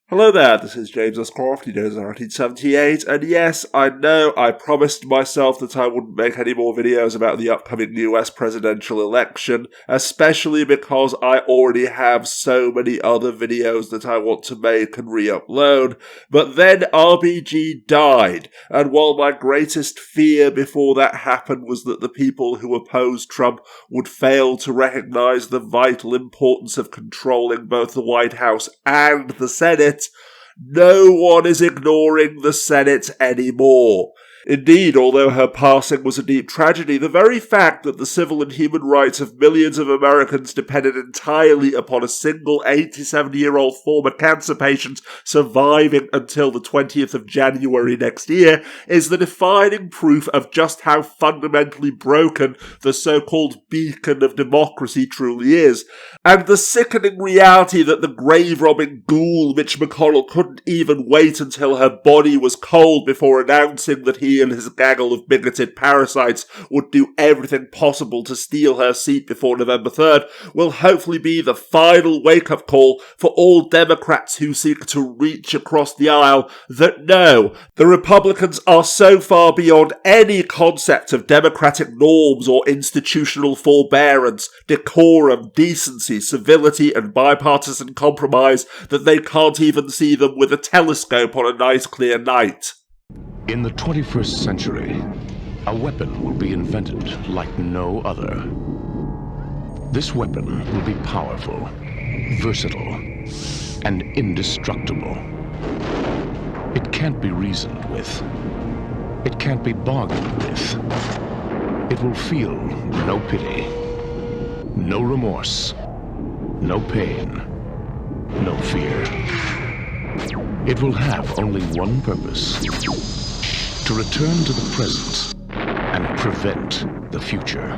Hello there, this is James S. Croft, he knows 1978, and yes, I know I promised myself that I wouldn't make any more videos about the upcoming US presidential election, especially because I already have so many other videos that I want to make and re-upload, but then RBG died, and while my greatest fear before that happened was that the people who opposed Trump would fail to recognize the vital importance of controlling both the White House and the Senate, no one is ignoring the Senate anymore. Indeed, although her passing was a deep tragedy, the very fact that the civil and human rights of millions of Americans depended entirely upon a single 87-year-old former cancer patient surviving until the 20th of January next year is the defining proof of just how fundamentally broken the so-called beacon of democracy truly is, and the sickening reality that the grave-robbing ghoul Mitch McConnell couldn't even wait until her body was cold before announcing that he and his gaggle of bigoted parasites would do everything possible to steal her seat before November 3rd will hopefully be the final wake-up call for all Democrats who seek to reach across the aisle that no, the Republicans are so far beyond any concept of democratic norms or institutional forbearance, decorum, decency, civility, and bipartisan compromise that they can't even see them with a telescope on a nice clear night. In the 21st century, a weapon will be invented like no other. This weapon will be powerful, versatile, and indestructible. It can't be reasoned with. It can't be bargained with. It will feel no pity, no remorse, no pain, no fear. It will have only one purpose: to return to the present and prevent the future.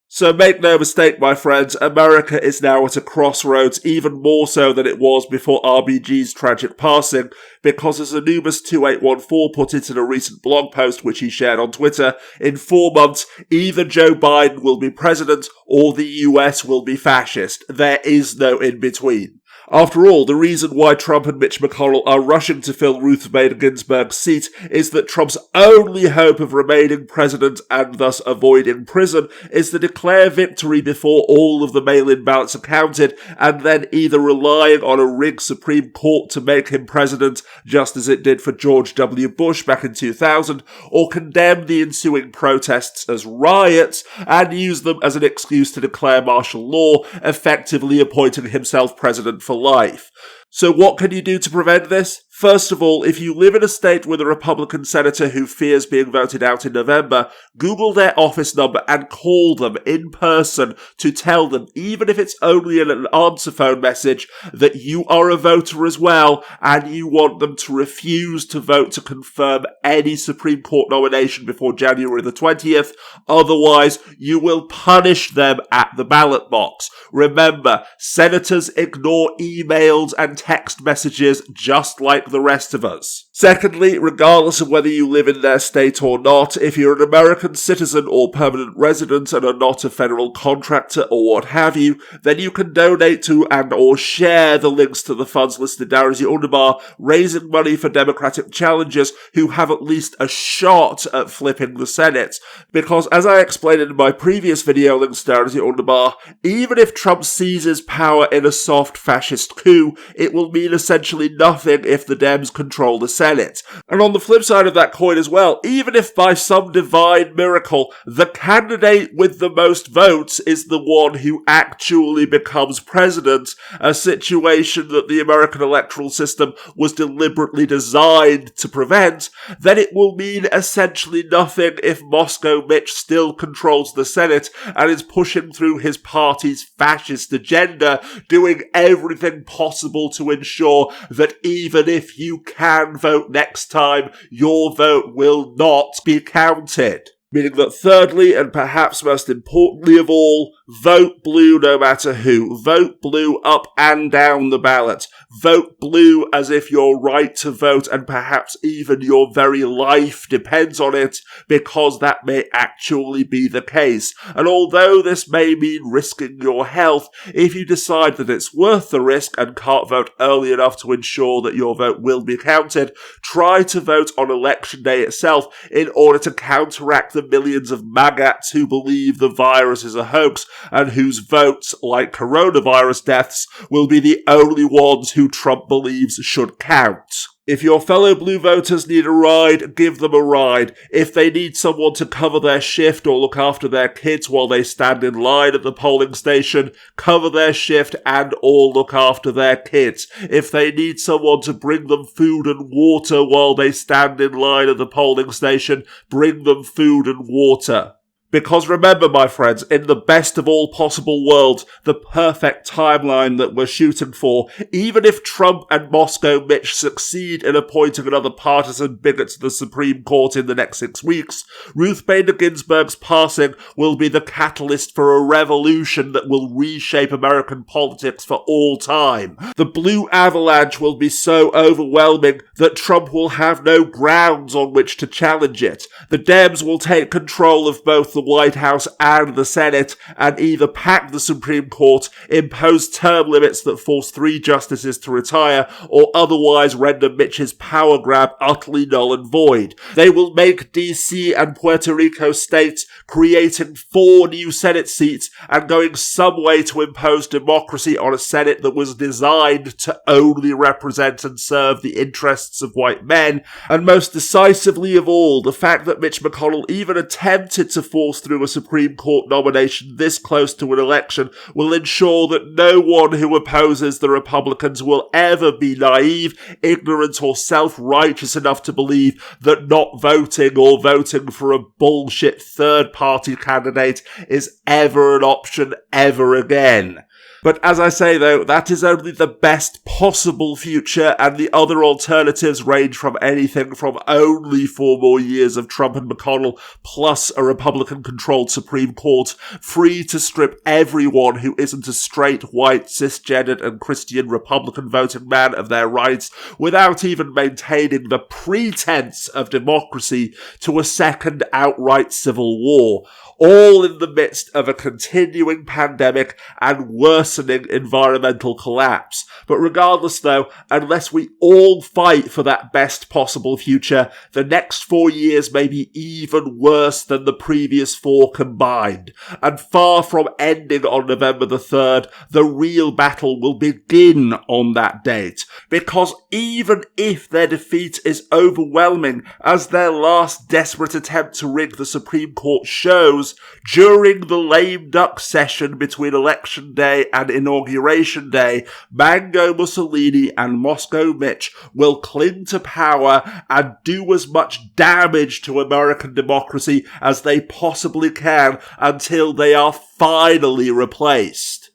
So make no mistake, my friends, America is now at a crossroads, even more so than it was before RBG's tragic passing, because as Anubis2814 put it in a recent blog post which he shared on Twitter, in 4 months, either Joe Biden will be president or the US will be fascist. There is no in-between. After all, the reason why Trump and Mitch McConnell are rushing to fill Ruth Bader Ginsburg's seat is that Trump's only hope of remaining president and thus avoiding prison is to declare victory before all of the mail-in ballots are counted, and then either relying on a rigged Supreme Court to make him president, just as it did for George W. Bush back in 2000, or condemn the ensuing protests as riots and use them as an excuse to declare martial law, effectively appointing himself president for life. So what can you do to prevent this? First of all, if you live in a state with a Republican senator who fears being voted out in November, Google their office number and call them in person to tell them, even if it's only in an answer phone message, that you are a voter as well and you want them to refuse to vote to confirm any Supreme Court nomination before January the 20th. Otherwise, you will punish them at the ballot box. Remember, senators ignore emails and text messages just like the rest of us. Secondly, regardless of whether you live in their state or not, if you're an American citizen or permanent resident and are not a federal contractor or what have you, then you can donate to and or share the links to the funds listed down as your underbar, raising money for Democratic challengers who have at least a shot at flipping the Senate. Because as I explained in my previous video, links down as your underbar, even if Trump seizes power in a soft fascist coup, it will mean essentially nothing if the Dems control the Senate. And on the flip side of that coin as well, even if by some divine miracle the candidate with the most votes is the one who actually becomes president, a situation that the American electoral system was deliberately designed to prevent, then it will mean essentially nothing if Moscow Mitch still controls the Senate and is pushing through his party's fascist agenda, doing everything possible to ensure that even if you can vote next time, your vote will not be counted. Meaning that thirdly, and perhaps most importantly of all, vote blue no matter who. Vote blue up and down the ballot. Vote blue as if your right to vote and perhaps even your very life depends on it, because that may actually be the case. And although this may mean risking your health, if you decide that it's worth the risk and can't vote early enough to ensure that your vote will be counted, try to vote on election day itself in order to counteract the millions of maggots who believe the virus is a hoax and whose votes, like coronavirus deaths, will be the only ones who Trump believes should count. If your fellow blue voters need a ride, give them a ride. If they need someone to cover their shift or look after their kids while they stand in line at the polling station, cover their shift and or look after their kids. If they need someone to bring them food and water while they stand in line at the polling station, bring them food and water. Because remember, my friends, in the best of all possible worlds, the perfect timeline that we're shooting for, even if Trump and Moscow Mitch succeed in appointing another partisan bigot to the Supreme Court in the next 6 weeks, Ruth Bader Ginsburg's passing will be the catalyst for a revolution that will reshape American politics for all time. The blue avalanche will be so overwhelming that Trump will have no grounds on which to challenge it. The Dems will take control of both the White House and the Senate and either pack the Supreme Court, impose term limits that force 3 justices to retire, or otherwise render Mitch's power grab utterly null and void. They will make DC and Puerto Rico states, creating 4 new Senate seats and going some way to impose democracy on a Senate that was designed to only represent and serve the interests of white men. And most decisively of all, the fact that Mitch McConnell even attempted to force through a Supreme Court nomination this close to an election will ensure that no one who opposes the Republicans will ever be naive, ignorant, or self-righteous enough to believe that not voting or voting for a bullshit third-party candidate is ever an option ever again. But as I say though, that is only the best possible future, and the other alternatives range from anything from only 4 more years of Trump and McConnell, plus a Republican-controlled Supreme Court, free to strip everyone who isn't a straight, white, cisgendered and Christian Republican voting man of their rights, without even maintaining the pretense of democracy, to a second outright civil war. All in the midst of a continuing pandemic and worsening environmental collapse. But regardless though, unless we all fight for that best possible future, the next 4 years may be even worse than the previous 4 combined. And far from ending on November the 3rd, the real battle will begin on that date. Because even if their defeat is overwhelming, as their last desperate attempt to rig the Supreme Court shows, during the lame duck session between Election Day and Inauguration Day, Mango Mussolini and Moscow Mitch will cling to power and do as much damage to American democracy as they possibly can until they are finally replaced.